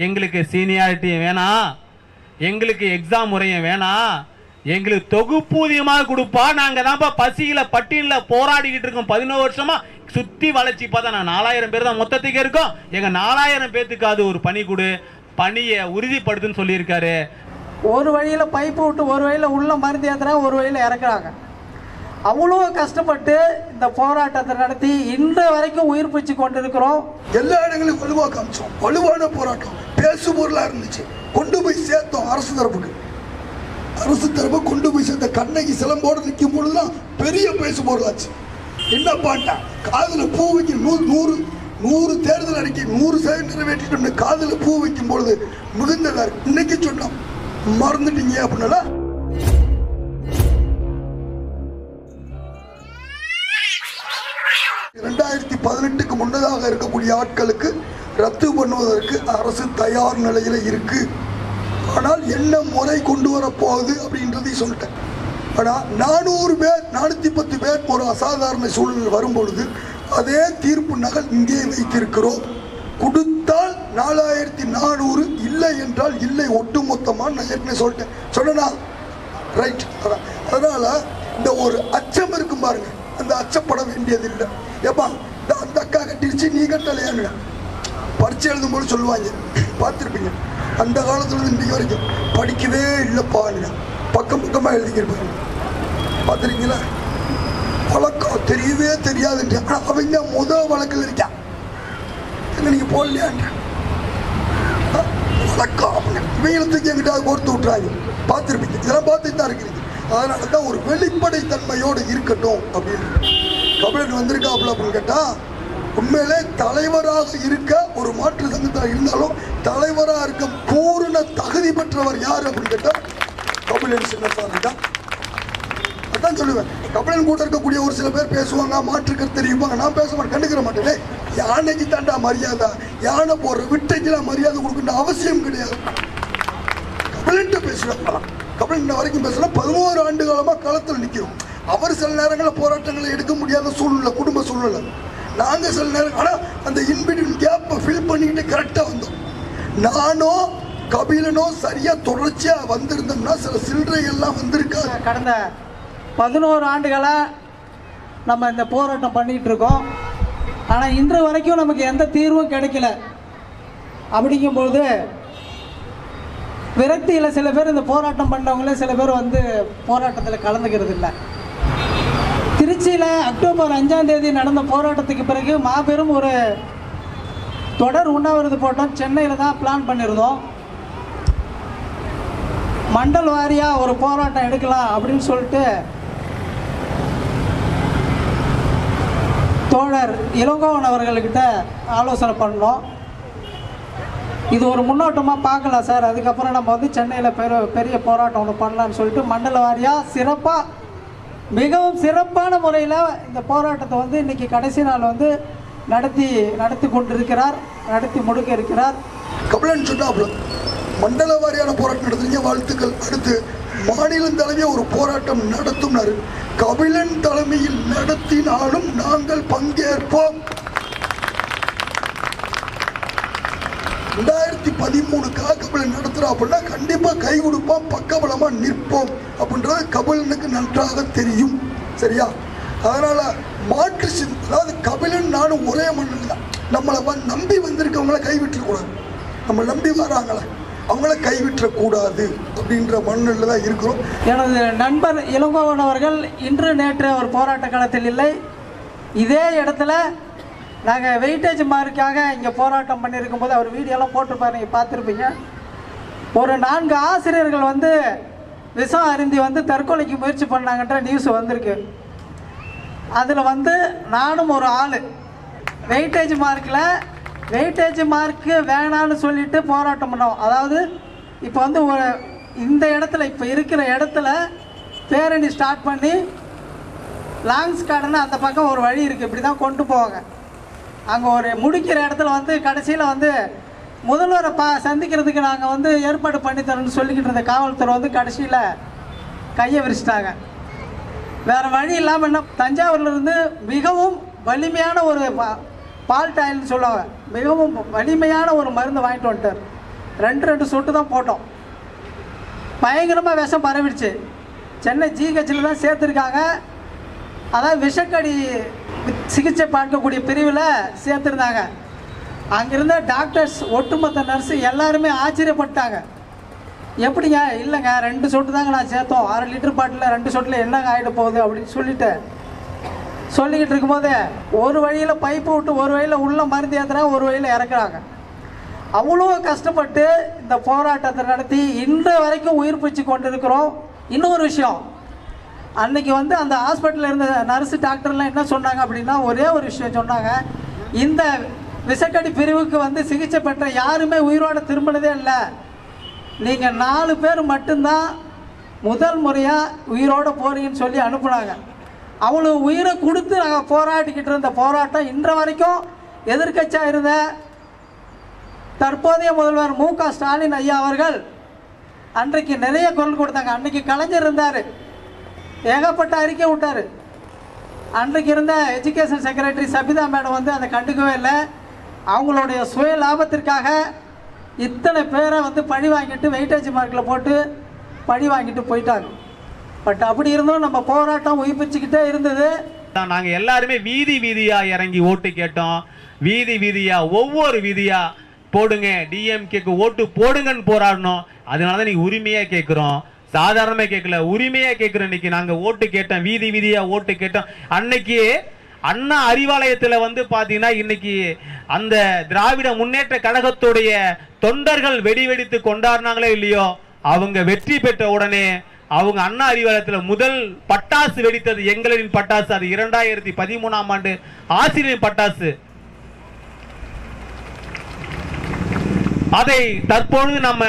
எங்களுக்கு சீனியாரிட்டி வேணாம், எங்களுக்கு எக்ஸாம் முறையும் வேணாம், எங்களுக்கு தொகுப்பூதியமாக கொடுப்பா. நாங்கள் தான்ப்பா பசியில் பட்டியலில் போராடிக்கிட்டு இருக்கோம் 11 வருஷமா. சுற்றி வளர்ச்சி பார்த்தா நான் 4000 பேர் தான் மொத்தத்துக்கு இருக்கோம். எங்கள் 4000 பேர்த்துக்கு அது ஒரு பணி கொடு, பணியை உறுதிப்படுத்துன்னு சொல்லியிருக்காரு. ஒரு வழியில் பைப்பு விட்டு ஒரு வழியில் உள்ள மருந்து ஏற்றுறாங்க, ஒரு வழியில் இறக்குறாங்க. அவ்வளோ கஷ்டப்பட்டு இந்த போராட்டத்தை நடத்தி இன்று வரைக்கும் உயிர் பிடிச்சு கொண்டிருக்கிறோம். எல்லா இடங்களையும் வலுவாக காமிச்சோம். வலுவான போராட்டம் பேசு பொருளாக இருந்துச்சு. கொண்டு போய் சேர்த்தோம் அரசு தரப்புக்கு. அரசு தரப்பு கொண்டு போய் சேர்த்த கண்ணகி சிலம்போடு நிற்கும் பொழுதுதான் பெரிய பேசு பொருளாச்சு. என்ன பாட்டா காதுல பூ வைக்க 100 தேர்தல் அறிக்கை 100% நிறைவேற்றிட்டு காதுல பூ வைக்கும் பொழுது மிகுந்ததா இருக்கு. இன்னைக்கு சொன்னோம் மறந்துட்டீங்க அப்படின்னா 2018க்கு முன்னதாக இருக்கக்கூடிய ஆட்களுக்கு ரத்து பண்ணுவதற்கு அரசு தயார் நிலையில இருக்கு. ஆனால் என்ன முறை கொண்டு வரப்போகுது அப்படின்றதையும் சொல்லிட்டேன். ஆனால் 400 பேர் 410 பேர் ஒரு அசாதாரண சூழ்நிலை வரும்பொழுது அதே தீர்ப்பு நகல் இங்கே வைத்திருக்கிறோம். கொடுத்தால் 4400, இல்லை என்றால் இல்லை ஒட்டுமொத்தமாக. நான் ஏற்கனவே சொல்லிட்டேன். சொன்னா ரைட். அதனால இந்த ஒரு அச்சம் இருக்கும் பாருங்க, அந்த அச்சப்பட வேண்டியது இல்லை. ஏப்பா அந்த அக்கா கட்டிருச்சு நீ கட்டலையான்னு பரீட்சை எழுதும் போது சொல்லுவாங்க, பார்த்துருப்பீங்க. அந்த காலத்துலேருந்து இன்றைக்கு வரைக்கும் படிக்கவே இல்லைப்பான்னு பக்கம் பக்கமாக எழுதிக்கிருப்பாங்க, பார்த்துருக்கீங்களா? வழக்கம் தெரியவே தெரியாதுன்ற. ஆனால் அவங்க முதல் வழக்கில் இருக்கான், எங்க நீங்கள் போடலையான்ற வழக்கம் அப்படின்னு இவங்களுக்கு எங்கிட்ட கோர்த்து விட்டுறாங்க, பார்த்துருப்பீங்க. இதெல்லாம் பார்த்துட்டு தான் இருக்கிறீங்க. அதனால தான் ஒரு வெளிப்படைத்தன்மையோடு இருக்கட்டும் அப்படின்னு கபிலன் வந்திருக்காப்புல அப்படின்னு கேட்டால், உண்மையிலே தலைவராக இருக்க ஒரு மாற்று சங்கத்தில் இருந்தாலும் தலைவராக இருக்க பூரண தகுதி பெற்றவர் யார் அப்படின்னு கேட்டால் கபிலன் சின்னசாமி தான். அதான் சொல்லுவேன். கபிலன் கூட இருக்கக்கூடிய ஒரு சில பேர் பேசுவாங்க, மாற்றுக்கிறது தெரியுமா, நான் பேச மாட்டேன், கண்டுக்கிற மாட்டேனே. யானைக்கு தாண்டா மரியாதை, யானை போடுற விட்டைக்கெல்லாம் மரியாதை கொடுக்கின்ற அவசியம் கிடையாது. கபிலன்ட்ட பேசுவேன். கபிலன் இன்ன வரைக்கும் பேசலாம். 11 ஆண்டு காலமாக களத்தில் நிற்கிறோம். அவர் சில நேரங்களில் போராட்டங்களை எடுக்க முடியாத சூழ்நிலை, குடும்ப சூழ்நிலை. நாங்கள் சில நேரம் ஆனால் அந்த இன்பிட்வீன் கேப்பை ஃபில் பண்ணிக்கிட்டு கரெக்டாக வந்தோம். நானோ கபிலனோ சரியாக தொடர்ச்சியாக வந்திருந்தோம்னா சில சில்லறைகள்லாம் வந்திருக்காது. கடந்த 11 ஆண்டுகளாக நம்ம இந்த போராட்டம் பண்ணிகிட்டு இருக்கோம். ஆனால் இன்று வரைக்கும் நமக்கு எந்த தீர்வும் கிடைக்கல. அப்படிங்கும்போது விரக்தியில் சில பேர் இந்த போராட்டம் பண்ணவங்களே சில பேர் வந்து போராட்டத்தில் கலந்துக்கிறது இல்லை. திருச்சியில் அக்டோபர் 5ஆம் தேதி நடந்த போராட்டத்துக்கு பிறகு மாபெரும் ஒரு தொடர் உண்ணாவிரது போட்டோம். சென்னையில் தான் பிளான் பண்ணியிருந்தோம். மண்டல் வாரியாக ஒரு போராட்டம் எடுக்கலாம் அப்படின்னு சொல்லிட்டு தோழர் இளங்கோவன் அவர்கள்கிட்ட ஆலோசனை பண்ணோம். இது ஒரு முன்னோட்டமாக பார்க்கலாம் சார், அதுக்கப்புறம் நம்ம வந்து சென்னையில் பெரிய போராட்டம் ஒன்று பண்ணலான்னு சொல்லிட்டு மண்டல வாரியாக சிறப்பாக மிகவும் சிறப்பான முறையில் இந்த போராட்டத்தை வந்து இன்றைக்கி கடைசி நாள் வந்து நடத்தி கொண்டிருக்கிறார், நடத்தி முடுக்க இருக்கிறார். கபிலன் சொன்னாப்புல மண்டல வாரியான போராட்டம் நடத்துறீங்க, வாழ்த்துக்கள். அடுத்து மாநிலம் தலைமையை ஒரு போராட்டம் நடத்தும்னாரு. கபிலன் தலைமையில் நடத்தினாலும் நாங்கள் பங்கேற்போம். 2013 கபிலன் நடத்துறோம் அப்படின்னா கண்டிப்பாக கை கொடுப்போம், பக்கபலமாக நிற்போம் அப்படின்றது கபிலனுக்கு நன்றாக தெரியும். சரியா? அதனால் மாற்று அதாவது கபிலன் நானும் ஒரே மண்ணில் தான். நம்மளை நம்பி வந்திருக்கவங்கள கைவிட்டக்கூடாது. நம்ம நம்பி வராங்களே அவங்கள கைவிட்டக்கூடாது அப்படின்ற மண்ணில் தான் இருக்கிறோம். எனது நண்பர் இளங்கோவன் அவர்கள் இன்று நேற்று அவர் போராட்ட காலத்தில் இல்லை. இதே இடத்துல நாங்கள் வெயிட்டேஜ் மார்க்காக இங்கே போராட்டம் பண்ணியிருக்கும் போது அவர் வீடியோலாம் போட்டிருப்பார், நீங்கள் பார்த்துருப்பீங்க. ஒரு 4 ஆசிரியர்கள் வந்து விஷம் அருந்தி வந்து தற்கொலைக்கு முயற்சி பண்ணாங்கன்ற நியூஸ் வந்திருக்கு. அதில் வந்து நானும் ஒரு ஆள் வெயிட்டேஜ் மார்க்கு வேணான்னு சொல்லிட்டு போராட்டம் பண்ணோம். அதாவது இப்போ வந்து ஒரு இந்த இடத்துல இப்போ இருக்கிற இடத்துல பேரணி ஸ்டார்ட் பண்ணி லாங்ஸ் கார்டுன்னு அந்த பக்கம் ஒரு வழி இருக்குது, இப்படி தான் கொண்டு போவாங்க. அங்கே ஒரு முடிக்கிற இடத்துல வந்து கடைசியில் வந்து முதல்வரை சந்திக்கிறதுக்கு நாங்கள் வந்து ஏற்பாடு பண்ணித்தரோன்னு சொல்லிக்கிட்டு இருந்த காவல்துறை வந்து கடைசியில் கையை விரிச்சிட்டாங்க. வேறு வழி இல்லாமல் என்ன தஞ்சாவூர்லேருந்து மிகவும் வலிமையான ஒரு பால்ட் ஆயில்னு சொல்லுவாங்க, மிகவும் வலிமையான ஒரு மருந்து வாங்கிட்டு வந்துட்டார். ரெண்டு சொட்டு தான் போட்டோம். பயங்கரமாக விஷம் பரவிடுச்சு. சென்னை ஜிஹெச்சில் தான் சேர்த்துருக்காங்க. அதாவது விஷக்கடி சிகிச்சை பார்க்கக்கூடிய பிரிவில் சேர்த்துருந்தாங்க. அங்கிருந்த டாக்டர்ஸ், ஒட்டுமொத்த நர்ஸு எல்லாருமே ஆச்சரியப்பட்டாங்க. எப்படிங்க? இல்லைங்க 2 சொட்டு தாங்க நான் சேர்த்தோம், 1/2 லிட்டர் பாட்டில் 2 சொட்டில் என்னங்க ஆகிட போகுது அப்படின்னு சொல்லிக்கிட்டு இருக்கும்போது ஒரு வழியில் பைப்பு விட்டு ஒரு வழியில் உள்ள மருந்து ஏற்றுறாங்க, ஒரு வழியில் இறக்குறாங்க. அவ்வளோ கஷ்டப்பட்டு இந்த போராட்டத்தை நடத்தி இன்று வரைக்கும் உயிர் பிடிச்சி கொண்டு இருக்கிறோம். இன்னொரு விஷயம், அன்னைக்கு வந்து அந்த ஹாஸ்பிட்டலில் இருந்த நர்ஸு டாக்டர்லாம் என்ன சொன்னாங்க அப்படின்னா, ஒரே ஒரு விஷயம் சொன்னாங்க. இந்த விஷக்கடி பிரிவுக்கு வந்து சிகிச்சை பெற்ற யாருமே உயிரோடு திரும்பினதே இல்லை. நீங்கள் 4 பேர் மட்டும்தான் முதல் முறையாக உயிரோடு போறீங்கன்னு சொல்லி அனுப்புனாங்க. அவ்வளோ உயிரை கொடுத்து நாங்கள் போராடிக்கிட்டு இருந்த போராட்டம் இன்று வரைக்கும் எதிர்க்கட்சியாக இருந்த தற்போதைய முதல்வர் மு.க. ஸ்டாலின் ஐயா அவர்கள் அன்றைக்கு நிறைய குரல் கொடுத்தாங்க. அன்றைக்கி கலைஞர் இருந்தார், ஏகப்பட்ட அறிக்கை விட்டார். அன்றைக்கு இருந்த எஜுகேஷன் செக்ரட்டரி சபிதா மேடம் வந்து அதை கண்டுக்கவே இல்லை. அவங்களுடைய சுய லாபத்திற்காக இத்தனை பேரை வந்து பழி வாங்கிட்டு வெயிட்டேஜ் மார்க்கில் போட்டு பழி வாங்கிட்டு போயிட்டாங்க. பட் அப்படி இருந்தும் நம்ம போராட்டம் உயிர்ப்பிச்சுக்கிட்டே இருந்தது. நாங்கள் எல்லாருமே வீதி வீதியாக இறங்கி ஓட்டு கேட்டோம். வீதி வீதியாக ஒவ்வொரு வீதியாக போடுங்க, டிஎம்கேக்கு ஓட்டு போடுங்கன்னு போராடணும். அதனால தான் நீங்கள் உரிமையாக கேட்குறோம், சாதாரணமாக கேட்கல, உரிமையாக கேட்குறோம். இன்னைக்கு நாங்கள் ஓட்டு கேட்டோம், வீதி வீதியாக ஓட்டு கேட்டோம். அன்னைக்கு அண்ணா அறிவாலயத்தில் வந்து பார்த்தீங்கன்னா இன்னைக்கு அந்த திராவிட முன்னேற்ற கழகத்துடைய தொண்டர்கள் வெடி வெடித்து கொண்டாடினாங்களே இல்லையோ, அவங்க வெற்றி பெற்ற உடனே அவங்க அண்ணா அறிவாலயத்தில் முதல் பட்டாசு வெடித்தது எங்களின் பட்டாசு. அது 2013ஆம் ஆண்டு ஆசிரியரின் பட்டாசு. அதை தற்பொழுது நம்ம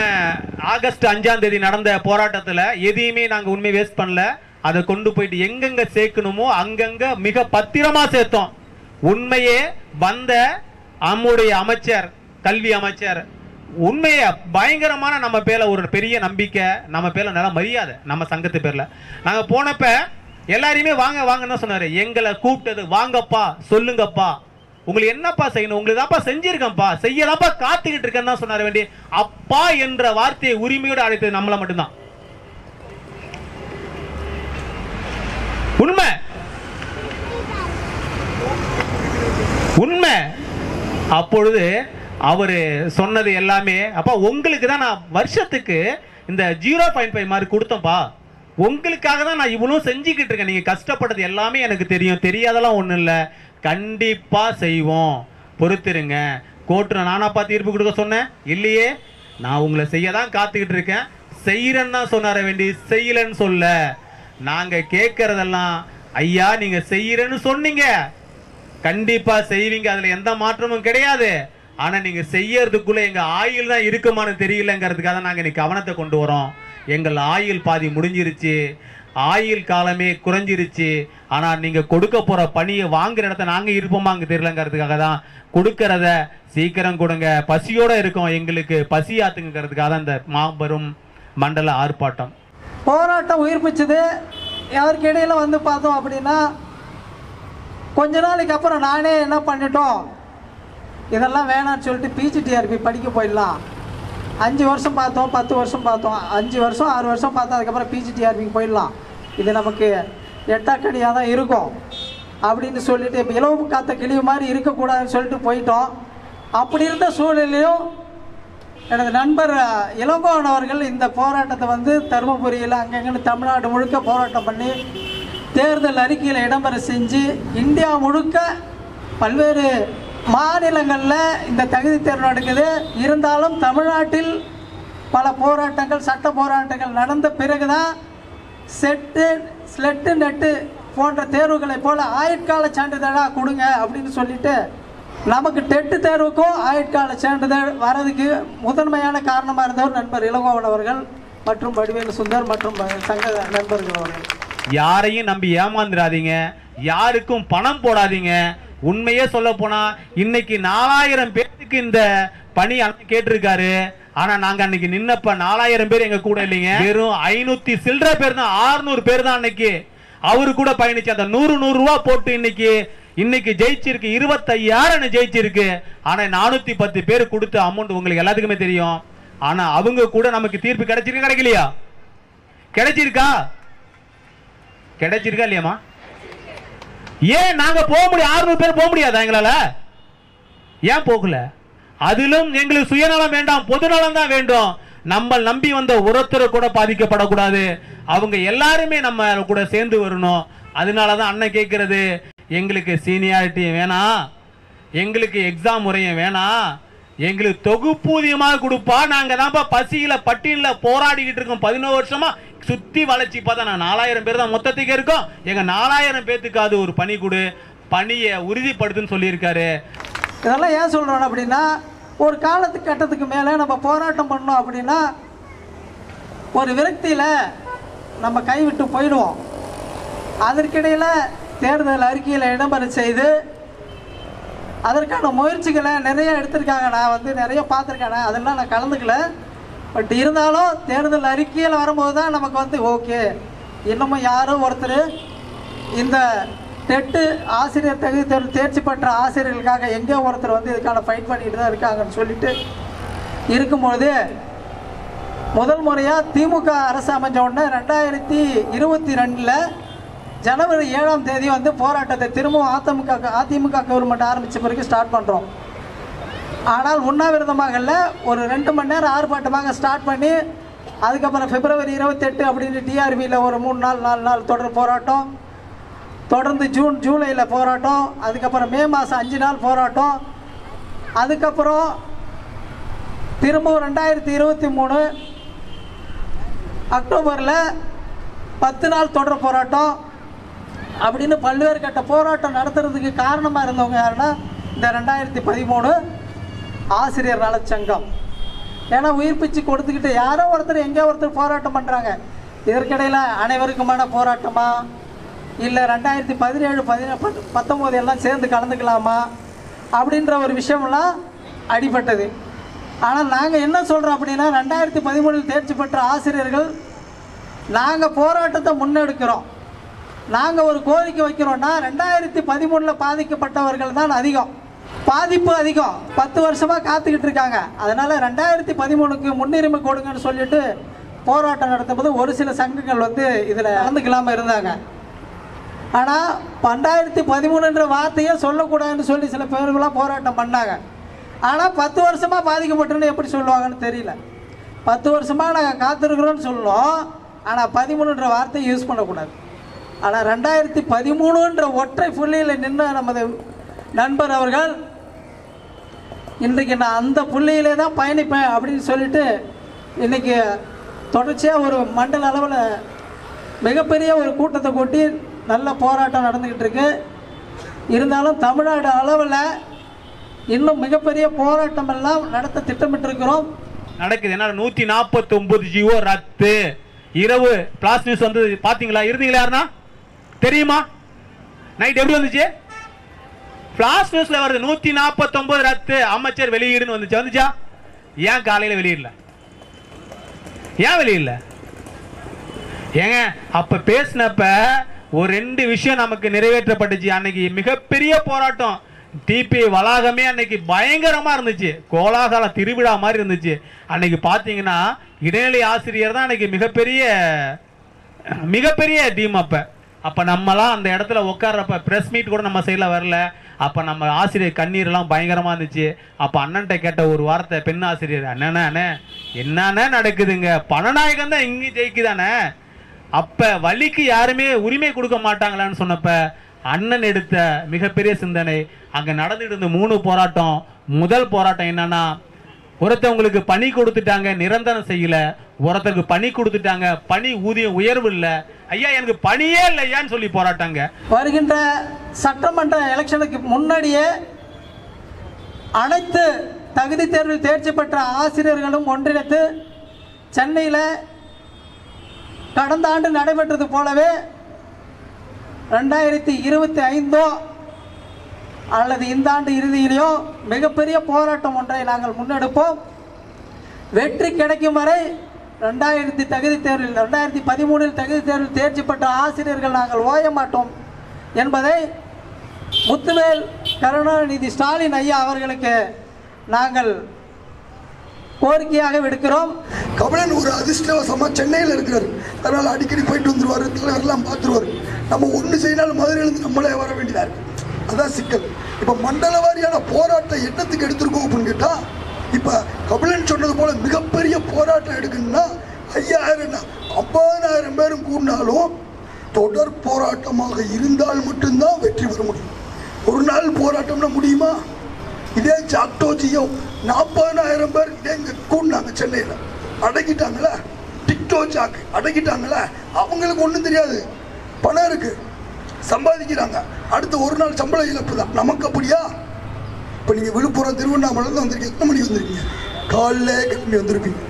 ஆகஸ்ட் 5ஆம் தேதி நடந்த போராட்டத்தில் எதையுமே நாங்கள் உண்மை வேஸ்ட் பண்ணல. அதை கொண்டு போயிட்டு எங்கெங்க சேர்க்கணுமோ அங்கங்க மிக பத்திரமா சேர்த்தோம். உண்மையே வந்த நம்முடைய அமைச்சர், கல்வி அமைச்சர், உண்மையை பயங்கரமான நம்ம பேர்ல ஒரு பெரிய நம்பிக்கை, நம்ம பேர்ல நல்ல மரியாதை, நம்ம சங்கத்து பேர்ல. நாங்கள் போனப்ப எல்லாரையுமே வாங்க வாங்கன்னு சொன்னாரு. எங்களை கூப்பிட்டது, வாங்கப்பா சொல்லுங்கப்பா, உங்களுக்கு என்னப்பா செய்யணும், உங்களுக்கு தான்ப்பா செஞ்சிருக்கேன்ப்பா, செய்யலாப்பா காத்துக்கிட்டு இருக்கேன்னு தான் சொன்னார். வேண்டி அப்பா என்ற வார்த்தையை உரிமையோடு அழைத்தது நம்மள மட்டும்தான். உண்மை உண்மை. அப்பொழுது அவரு சொன்னது எல்லாமே, அப்பா உங்களுக்கு தான் நான் வருஷத்துக்கு இந்த 0.5 மாதிரி கொடுத்தோம்ப்பா, உங்களுக்காக தான் நான் இவ்வளவு செஞ்சுக்கிட்டு இருக்கேன், நீங்க கஷ்டப்பட்டது எல்லாமே எனக்கு தெரியும், தெரியாதெல்லாம் ஒண்ணும் இல்லை, கண்டிப்பா செய்வோம், பொறுத்திருங்க. கோர்ட்ல நானாப்பா தீர்ப்பு கொடுக்க சொன்னேன்? இல்லையே, நான் உங்களை செய்ய தான் காத்துக்கிட்டு இருக்கேன், செய்யறேன்னு தான் சொன்னார வேண்டி செய்யலன்னு சொல்ல. நாங்க கேட்கறதெல்லாம், ஐயா நீங்க செய்யறேன்னு சொன்னீங்க, கண்டிப்பா செய்வீங்க, அதுல எந்த மாற்றமும் கிடையாது. ஆனா நீங்க செய்யறதுக்குள்ள எங்க ஆயுள் தான் இருக்குமான்னு தெரியலங்கிறதுக்காக நாங்க இன்னைக்கு கவனத்தை கொண்டு வரோம். எங்கள் ஆயுள் பாதி முடிஞ்சிருச்சு, ஆயுள் காலமே குறைஞ்சிருச்சு. ஆனா நீங்க கொடுக்க போற பணியை வாங்குற இடத்த நாங்க இருப்போமா அங்க தெரியலங்கிறதுக்காக தான் கொடுக்கறத சீக்கிரம் கொடுங்க, பசியோட இருக்கோம், எங்களுக்கு பசி ஆத்துங்கிறதுக்காக தான் இந்த மாபெரும் மண்டல ஆர்ப்பாட்டம். போராட்டம் உயிர்ப்பிச்சது. யாருக்கு இடையில வந்து பார்த்தோம் அப்படின்னா, கொஞ்ச நாளைக்கு அப்புறம் நானே என்ன பண்ணிட்டோம், இதெல்லாம் வேணான்னு சொல்லிட்டு பிஜிடிஆர்பி படிக்க போயிடலாம். 5 வருஷம் பார்த்தோம், 10 வருஷம் பார்த்தோம், 5 வருஷம் 6 வருஷம் பார்த்தோம், அதுக்கப்புறம் பிஜிடிஆர்பிக்கு போயிடலாம், இது நமக்கு எட்டாக்கடியாக தான் இருக்கும் அப்படின்னு சொல்லிட்டு, இப்போ இலவு காத்த கிளிவு மாதிரி இருக்கக்கூடாதுன்னு சொல்லிட்டு போயிட்டோம். அப்படி இருந்த சூழ்நிலையும் எனது நண்பர் இளங்கோவன் அவர்கள் இந்த போராட்டத்தை வந்து தருமபுரியில் அங்கங்கன்னு தமிழ்நாடு முழுக்க போராட்டம் பண்ணி தேர்தல் அறிக்கையில் இடம்பெற செஞ்சு இந்தியா முழுக்க பல்வேறு மாநிலங்களில் இந்த தகுதி தேர்வு நடக்குது. இருந்தாலும் தமிழ்நாட்டில் பல போராட்டங்கள், சட்ட போராட்டங்கள் நடந்த பிறகு தான் செட்டு, ஸ்லெட்டு, நெட்டு போன்ற தேர்வுகளை போல் ஆயுட்கால சான்றிதழாக கொடுங்க அப்படின்னு சொல்லிட்டு நமக்கு டெட்டு தேர்வுக்கும் ஆயுட்கால சான்றிதழ் வரதுக்கு முதன்மையான காரணமாக இருந்தவர் நண்பர் இளங்கோவன் அவர்கள் மற்றும் வடிவேலு சுந்தர் மற்றும் சங்க நண்பர்கள் அவர்கள். யாரையும் நம்பி ஏமாந்துடாதீங்க, யாருக்கும் பணம் போடாதீங்க. உண்மையே சொல்ல போனா இன்னைக்கு 4000 பேருக்கு இந்த பணி கேட்டிருக்காரு. ஆனா நாங்க அன்னைக்கு நின்னப்ப 4000 பேர் எங்க கூட இல்லைங்க, வெறும் 500 சில்லற பேர் தான், 600 பேர் தான் அன்னைக்கு அவரு கூட பயணிச்சு. அந்த 100 ரூபா போட்டு இன்னைக்கு ஜெயிச்சிருக்கு, 25,000 ஜெயிச்சிருக்கு. ஆனா 410 பேர் கொடுத்த அமௌண்ட் உங்களுக்கு எல்லாத்துக்குமே தெரியும். ஆனா அவங்க கூட நமக்கு தீர்ப்பு கிடைச்சிருக்கா கிடைக்கலையா? கிடைச்சிருக்கா? கிடைச்சிருக்கா இல்லையாமா? ஏன் நாங்க போக முடியும்? 600 பேர் போக முடியாதா எங்களால? ஏன் போகல? அதிலும் எங்களுக்கு சுயநலம் வேண்டாம், பொதுநலம் தான் வேண்டும். நம்ம நம்பி வந்த ஒருத்தரை கூட பாதிக்கப்படக்கூடாது. அவங்க எல்லாருமே நம்ம கூட சேர்ந்து வரணும். அதனாலதான் அண்ணன் கேட்கிறது, எங்களுக்கு சீனியாரிட்டி வேணாம், எங்களுக்கு எக்ஸாம் முறையும் வேணாம், எங்களுக்கு தொகுப்பூதியமாக கொடுப்பா. நாங்க தான்ப்பா பசியில பட்டியல போராடிக்கிட்டு இருக்கோம் 11 வருஷமா. சுத்தி வளர்ச்சி பார்த்தா நான் 4000 பேர் தான் மொத்தத்துக்கு இருக்கோம். எங்க 4000 பேத்துக்காவது ஒரு பணி கொடு, பணியை உறுதிப்படுத்துன்னு சொல்லியிருக்காரு. இதெல்லாம் ஏன் சொல்றோம் அப்படின்னா, ஒரு காலத்துக்கு கட்டத்துக்கு மேலே நம்ம போராட்டம் பண்ணோம் அப்படின்னா ஒரு விரக்தியில் நம்ம கைவிட்டு போயிடுவோம். அதற்கிடையில் தேர்தல் அறிக்கையில் இடம்பெற செய்து அதற்கான முயற்சிகளை நிறைய எடுத்திருக்காங்க. நான் நிறைய பார்த்துருக்கேன், அதெல்லாம் நான் கலந்துக்கல. பட் இருந்தாலும் தேர்தல் அறிக்கையில் வரும்போது தான் நமக்கு ஓகே, இன்னமும் யாரும் ஒருத்தர் இந்த டெட்டு ஆசிரியர் தகுதி தேர்வு தேர்ச்சி பெற்ற ஆசிரியர்களுக்காக எங்கேயோ ஒருத்தர் இதுக்கான ஃபைட் பண்ணிட்டு தான் இருக்காங்கன்னு சொல்லிட்டு இருக்கும்போது, முதல் முறையாக திமுக அரசு அமைஞ்ச உடனே 2022 ஜனவரி 7ஆம் தேதி போராட்டத்தை திரும்பவும் அதிமுக கவர்மெண்ட் ஆரம்பித்த பிறகு ஸ்டார்ட் பண்ணுறோம். ஆனால் உண்ணாவிரதமாக ஒரு 2 மணி நேரம் ஆர்ப்பாட்டமாக ஸ்டார்ட் பண்ணி, அதுக்கப்புறம் பிப்ரவரி 28 அப்படின்னு டிஆர்பியில் ஒரு 3-4 நாள் தொடர் போராட்டம், தொடர்ந்து ஜூலையில் போராட்டம், அதுக்கப்புறம் மே மாதம் 5 நாள் போராட்டம், அதுக்கப்புறம் திரும்பவும் 2023 அக்டோபரில் 10 நாள் தொடர் போராட்டம் அப்படின்னு பல்வேறு கட்ட போராட்டம் நடத்துறதுக்கு காரணமாக இருந்தவங்க யாருன்னா இந்த 2013 ஆசிரியர் நலச்சங்கம். ஏன்னா உயிர் பிச்சு கொடுத்துக்கிட்டு யாரோ ஒருத்தர் எங்கேயோ ஒருத்தர் போராட்டம் பண்ணுறாங்க. இதற்கிடையில் அனைவருக்குமான போராட்டமா, இல்லை 2017, 19 எல்லாம் சேர்ந்து கலந்துக்கலாமா அப்படின்ற ஒரு விஷயம்லாம் அடிபட்டது. ஆனால் நாங்கள் என்ன சொல்கிறோம் அப்படின்னா, 2013 தேர்ச்சி பெற்ற ஆசிரியர்கள் நாங்கள் போராட்டத்தை முன்னெடுக்கிறோம். நாங்கள் ஒரு கோரிக்கை வைக்கிறோன்னா 2013 பாதிக்கப்பட்டவர்கள் தான் அதிகம், பாதிப்பு அதிகம். 10 வருஷமாக காத்துக்கிட்டு இருக்காங்க. அதனால் 2013க்கு முன்னுரிமை கொடுங்கன்னு சொல்லிட்டு போராட்டம் நடத்தும்போது ஒரு சில சங்கங்கள் இதில் கலந்துக்கலாமல் இருந்தாங்க. ஆனால் 2013 வார்த்தையே சொல்லக்கூடாதுன்னு சொல்லி சில பேர்களாக போராட்டம் பண்ணாங்க. ஆனால் 10 வருஷமாக பாதிக்கப்பட்டோன்னு எப்படி சொல்லுவாங்கன்னு தெரியல. 10 வருஷமாக நாங்கள் காத்திருக்கிறோன்னு சொல்லணும், ஆனால் 13 வார்த்தையை யூஸ் பண்ணக்கூடாது. ஆனால் 2013 ஒற்றை புள்ளியில் நின்று நமது நண்பர் அவர்கள் இன்றைக்கு நான் அந்த புள்ளியிலே தான் பயணிப்பேன் அப்படின்னு சொல்லிட்டு இன்றைக்கி தொடர்ச்சியாக ஒரு மண்டல அளவில் மிகப்பெரிய ஒரு கூட்டத்தை கூட்டி நல்ல போராட்டம் நடந்துக்கிட்டு இருக்கு. இருந்தாலும் தமிழ்நாடு அளவில் இன்னும் மிகப்பெரிய போராட்டம் எல்லாம் நடத்த திட்டமிட்டிருக்கிறோம். நடக்குது. என்ன 149 ஜிஓ ரத்து. இரவு பிளாஸ் நியூஸ் பாத்தீங்களா? இருந்தீங்களா? யாருன்னா தெரியுமா? நைட் எப்படி வந்துச்சு? பிளாஸ் நியூஸ்ல வருது 149 ரத்து, அமைச்சர் வெளியீடுன்னு வந்துச்சா? ஏன் காலையில வெளியிடல? ஏன் வெளியிடல? ஏங்க அப்ப பேசினப்ப ஒரு 2 விஷயம் நமக்கு நிறைவேற்றப்பட்டுச்சு. அன்னைக்கு மிகப்பெரிய போராட்டம், டிபி வளாகமே அன்னைக்கு பயங்கரமா இருந்துச்சு, கோலாகல திருவிழா மாதிரி இருந்துச்சு. அன்னைக்கு பாத்தீங்கன்னா இடைநிலை ஆசிரியர் தான் அன்னைக்கு மிகப்பெரிய டீம். அப்ப நம்மலாம் அந்த இடத்துல உட்கார்றப்ப பிரஸ் மீட் கூட நம்ம சைட்ல வரல. அப்ப நம்ம ஆசிரியர் கண்ணீர் எல்லாம் பயங்கரமா இருந்துச்சு. அப்ப அண்ணன்ட்ட கேட்ட ஒரு வார்த்தை, பெண் ஆசிரியர், அண்ணே என்னன்னா நடக்குதுங்க, பணநாயகம் தான் இங்க ஜெயிக்குதானே, அப்ப வலிக்கு யாருமே உரிமை கொடுக்க மாட்டாங்களான்னு சொன்னப்ப அண்ணன் எடுத்த மிகப்பெரிய சிந்தனை. அங்க நடந்துட்டு இருந்த 3 போராட்டம். முதல் போராட்டம் என்னன்னா, ஒருத்தவங்களுக்கு பணி கொடுத்துட்டாங்க, நிரந்தரம் செய்யல. ஒருத்தருக்கு பணி கொடுத்துட்டாங்க, பணி ஊதியம் உயர்வு இல்ல. ஐயா எனக்கு பணியே இல்லையான்னு சொல்லி போராட்டாங்க. வருகின்ற சட்டமன்ற எலெக்ஷனுக்கு முன்னாடியே அனைத்து தகுதி தேர்வில் தேர்ச்சி பெற்ற ஆசிரியர்களும் ஒன்றிணைத்து சென்னையில் கடந்த ஆண்டு நடைபெற்றது போலவே 2025 அல்லது இந்த ஆண்டு இறுதியிலேயோ மிகப்பெரிய போராட்டம் ஒன்றை நாங்கள் முன்னெடுப்போம். வெற்றி கிடைக்கும் வரை 2013 தகுதி தேர்வில் தேர்ச்சி பெற்ற ஆசிரியர்கள் நாங்கள் ஓய மாட்டோம் என்பதை முத்துவேல் கருணாநிதி ஸ்டாலின் ஐயா அவர்களுக்கு நாங்கள் கோரிக்கையாக விடுக்கிறோம். கபிலன் ஒரு அதிர்ஷ்டவசமா சென்னையில் இருக்கிறார், அதனால அடிக்கடி போயிட்டு வந்துருவாரு, தலைவர்லாம் பார்த்துருவாரு. நம்ம ஒன்று செய்யினாலும் மதுரையிலிருந்து நம்மளே வர வேண்டியதா இருக்கு. அதான் சிக்கல். இப்போ மண்டல வாரியான போராட்டம் என்னத்துக்கு எடுத்திருக்கோம் அப்படின்னு கேட்டா, இப்போ கபிலன் சொன்னது போல மிகப்பெரிய போராட்டம் எடுக்கணும்னா 5000 50,000 பேரும் கூடினாலும் தொடர் போராட்டமாக இருந்தால் மட்டும்தான் வெற்றி பெற முடியும். ஒரு நாள் போராட்டம்னா முடியுமா? இதே ஜாக்டோஜியோ 40,000 பேர் இதே இங்கே கூடினாங்க, சென்னையில் அடக்கிட்டாங்களே. டிக்டோ ஜாக் அடக்கிட்டாங்களே. அவங்களுக்கு ஒன்றும் தெரியாது, பணம் இருக்கு, சம்பாதிக்கிறாங்க. அடுத்த ஒரு நாள் சம்பள இழப்பு தான். நமக்கு அப்படியா? இப்போ நீங்கள் விழுப்புரம் திருவண்ணாமலை தான் வந்திருக்கீங்க. எத்தனை மணிக்கு வந்திருக்கீங்க? காலைல கிளம்பி வந்திருப்பீங்க.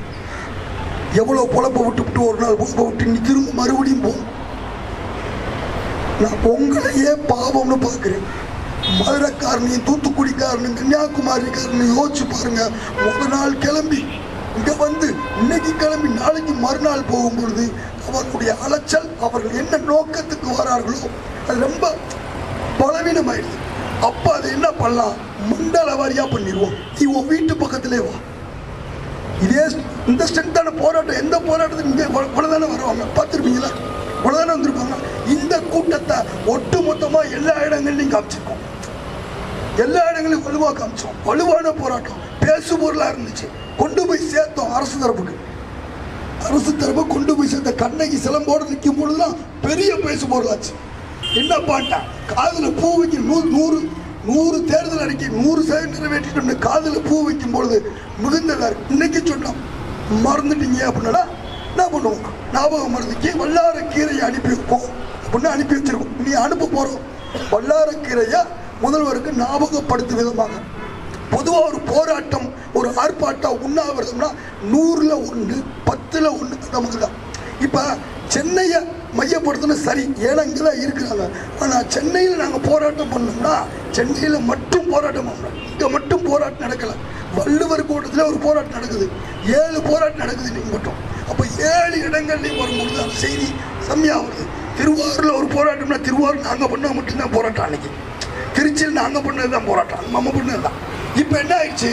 எவ்வளோ பொழப்பை விட்டு ஒரு நாள் பொழப்பை விட்டு நீ திரும்ப மறுபடியும் போகும். நான் உங்களையே பாவம்னு பார்க்குறேன். மதுரைக்காரனையும் தூத்துக்குடிக்காரனும் கன்னியாகுமரிக்காரனையும் யோசிச்சு பாருங்க. முதல் நாள் கிளம்பி இங்கே வந்து இன்னைக்கு கிளம்பி நாளைக்கு மறுநாள் போகும்பொழுது அவர்களுடைய அலைச்சல், அவர்கள் என்ன நோக்கத்துக்கு வரார்களோ அது ரொம்ப பலவீனமாயிடுது. அப்போ அதை என்ன பண்ணலாம்? மண்டல வாரியா பண்ணிடுவோம். நீ உன் வீட்டு பக்கத்திலே வா. இதே இந்த ஸ்ட்ரென்த்தான போராட்டம் எந்த போராட்டத்துக்கு இங்கே இவ்வளோதானே வருவாங்க, பார்த்துருப்பீங்களா? இவ்வளோதானே வந்திருப்பாங்க. இந்த கூட்டத்தை ஒட்டு மொத்தமாக எல்லா இடங்கள்லையும் காமிச்சிருக்கோம், எல்லா இடங்களையும் வலுவாக காமிச்சோம். வலுவான போராட்டம் பேசு பொருளாக இருந்துச்சு. கொண்டு போய் சேர்த்தோம் அரசு தரப்புக்கு. அரசு தரப்பு கொண்டு போய் சேர்த்த கண்ணகி சிலம்போடு நிற்கும் பொழுதுதான் பெரிய பேசு பொருளாச்சு. என்ன பாட்டா காதில் பூ வைக்க 100 தேர்தல் அறிக்கை 100% நிறைவேற்றிட்டு காதில் பூ வைக்கும் பொழுது மிகுந்ததா இருக்கு. இன்னைக்கு சொன்னோம் மறந்துட்டீங்க அப்படின்னா என்ன பண்ணுவோம்? ஞாபகம் மறந்துக்கு வல்லாரக்கீரையை அனுப்பி வைப்போம் அப்படின்னு அனுப்பி வச்சிருக்கோம். நீ அனுப்ப போறோம். வல்லாரக்கீரையை முதல்வருக்கு ஞாபகப்படுத்தும் விதமாக பொதுவாக ஒரு போராட்டம், ஒரு ஆர்ப்பாட்டம், உண்ணாவிரதம்னா 100ல் 1 10ல் 1 நமக்கு தான். இப்போ சென்னையை மையப்படுத்தின சரி, ஏன்னா இங்கே தான் இருக்கிறாங்க. ஆனால் சென்னையில் நாங்கள் போராட்டம் பண்ணோம்னா சென்னையில் மட்டும் போராட்டம் பண்ணோம். இங்கே மட்டும் போராட்டம் நடக்கலை. வள்ளுவர் கோட்டத்தில் ஒரு போராட்டம் நடக்குது, 7 போராட்டம் நடக்குது நீங்கள் மட்டும். அப்போ 7 இடங்கள்லையும் வரும்பொழுது அந்த செய்தி செம்மையாக வருது. திருவாரூரில் ஒரு போராட்டம்னா திருவாரூர் நாங்கள் பண்ணால் மட்டும்தான் போராட்டம். அன்னைக்கு திருச்சியில் நாங்கள் பண்ணது தான் போராட்டம், நம்ம பண்ணது தான். இப்போ என்ன ஆயிடுச்சு?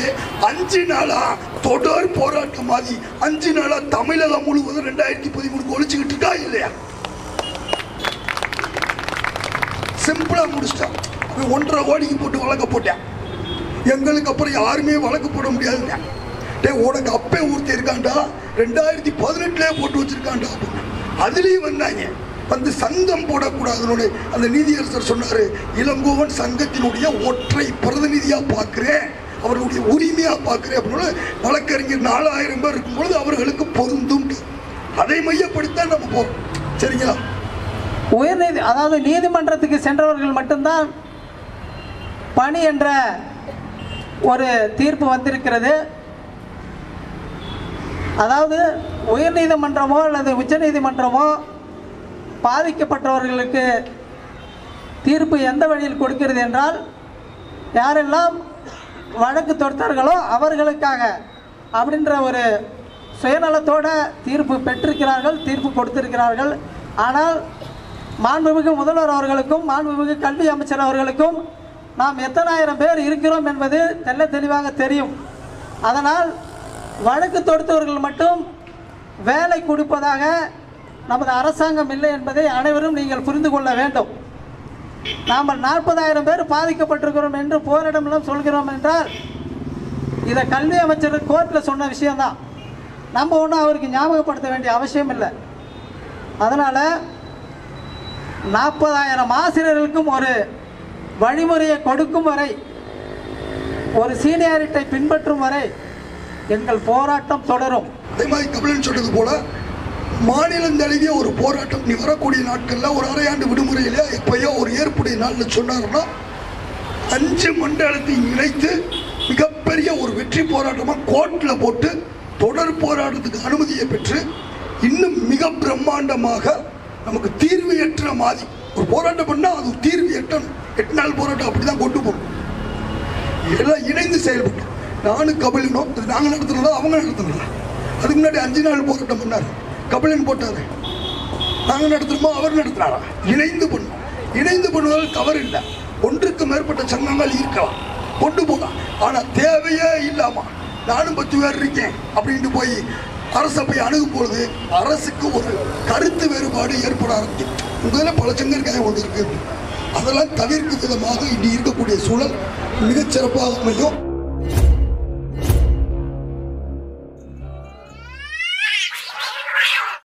5 நாளா தொடர் போராட்டம் மாதிரி 5 நாளா தமிழகம் முழுவதும் 2013 ஒழிச்சுக்கிட்டு இருக்கா இல்லையா? சிம்பிளா முடிச்சிட்டான். 1.5 கோடிக்கு போட்டு வழக்க போட்டேன். எங்களுக்கு அப்புறம் யாருமே வழக்கு போட முடியாதுங்க. உனக்கு அப்பே ஊர்த்தி இருக்காண்டா, 2018 போட்டு வச்சிருக்காண்டா. அதுலேயும் வந்தாங்க. வந்து சங்கம் போடக்கூடாதுன்னு அந்த நீதியரசர் சொன்னாரு. இளங்கோவன் சங்கத்தினுடைய ஒற்றை பிரதிநிதியா பார்க்கிறேன், அவர்களுடைய உரிமையா பார்க்கிறேன் அப்படின்னு வழக்கறிஞர் 4000 பேர் இருக்கும்பொழுது அவர்களுக்கு பொருந்தும். அதை மையப்படுத்த நம்ம போறோம். சரிங்களா? உயர்நீதி அதாவது நீதிமன்றத்துக்கு சென்றவர்கள் மட்டும்தான் பணி என்ற ஒரு தீர்ப்பு வந்திருக்கிறது. அதாவது உயர்நீதிமன்றமோ அல்லது உச்சநீதிமன்றமோ பாதிக்கப்பட்டவர்களுக்கு தீர்ப்பு எந்த வழியில் கொடுக்கிறது என்றால், யாரெல்லாம் வழக்கு தொடுத்தார்களோ அவர்களுக்காக அப்படின்ற ஒரு சுயநலத்தோடு தீர்ப்பு பெற்றிருக்கிறார்கள், தீர்ப்பு கொடுத்திருக்கிறார்கள். ஆனால் மாண்புமிகு முதல்வர் அவர்களுக்கும் மாண்புமிகு கல்வி அமைச்சர் அவர்களுக்கும் நாம் எத்தனை ஆயிரம் பேர் இருக்கிறோம் என்பது தெல்ல தெளிவாக தெரியும். அதனால் வழக்கு தொடுத்தவர்கள் மட்டும் வேலை கொடுப்பதாக நமது அரசாங்கம் இல்லை என்பதை அனைவரும் நீங்கள் புரிந்து கொள்ள வேண்டும். நாம் 40,000 பேர் பாதிக்கப்பட்டிருக்கிறோம் என்று போராட்டமெல்லாம் சொல்கிறோம் என்றால் இதை கல்வி அமைச்சர் கோர்ட்டில் சொன்ன விஷயம்தான். நம்ம ஒன்றும் அவருக்கு ஞாபகப்படுத்த வேண்டிய அவசியம் இல்லை. அதனால் 40,000 ஆசிரியர்களுக்கும் ஒரு வழிமுறையை கொடுக்கும் வரை, ஒரு சீனியாரிட்டை பின்பற்றும் வரை எங்கள் போராட்டம் தொடரும். அதே மாதிரி கபிலன் சொன்னது போல மாநிலம் தழுவிய ஒரு போராட்டம் நீ வரக்கூடிய நாட்களில் ஒரு அரையாண்டு விடுமுறையில எப்பயோ ஒரு ஏற்புடைய நாள்னு சொன்னாருன்னா 5 மண்டலத்தை இணைத்து மிகப்பெரிய ஒரு வெற்றி போராட்டமாக கோர்ட்டில் போட்டு தொடர் போராட்டத்துக்கு அனுமதியை பெற்று இன்னும் மிக பிரம்மாண்டமாக நமக்கு தீர்வு எட்டுற மாதிரி ஒரு போராட்டம் பண்ணால் அது தீர்வு எட்டணும். 8 நாள் போராட்டம் அப்படி தான் கொண்டு போகணும். எல்லாம் இணைந்து செயல்பட்டோம். நானும் கபிலனும் நாங்கள் நடத்துனதா அவங்க நடத்துனதா? அதுக்கு முன்னாடி 5 நாள் போராட்டம் பண்ணார். கபிலன் போட்டாரு, நாங்கள் நடத்துறோமோ அவர் நடத்துறாரா? இணைந்து பண்ணுவோம். இணைந்து பண்ணுவதால் தவறு இல்லை. 1க்கு மேற்பட்ட சங்கங்கள் இருக்கலாம், கொண்டு போகலாம். ஆனால் தேவையே இல்லாமல் நானும் 10 பேர் இருக்கேன் அப்படின்ட்டு போய் அரசை போய் அணுகும் பொழுது அரசுக்கு ஒரு கருத்து வேறுபாடு ஏற்பட ஆரம்பிக்கும். உங்களில் பல சங்கர் ஒன்று இருக்கு. அதெல்லாம் தவிர்க்கும் விதமாக இன்று இருக்கக்கூடிய சூழல் மிகச்சிறப்பாக அமையும்.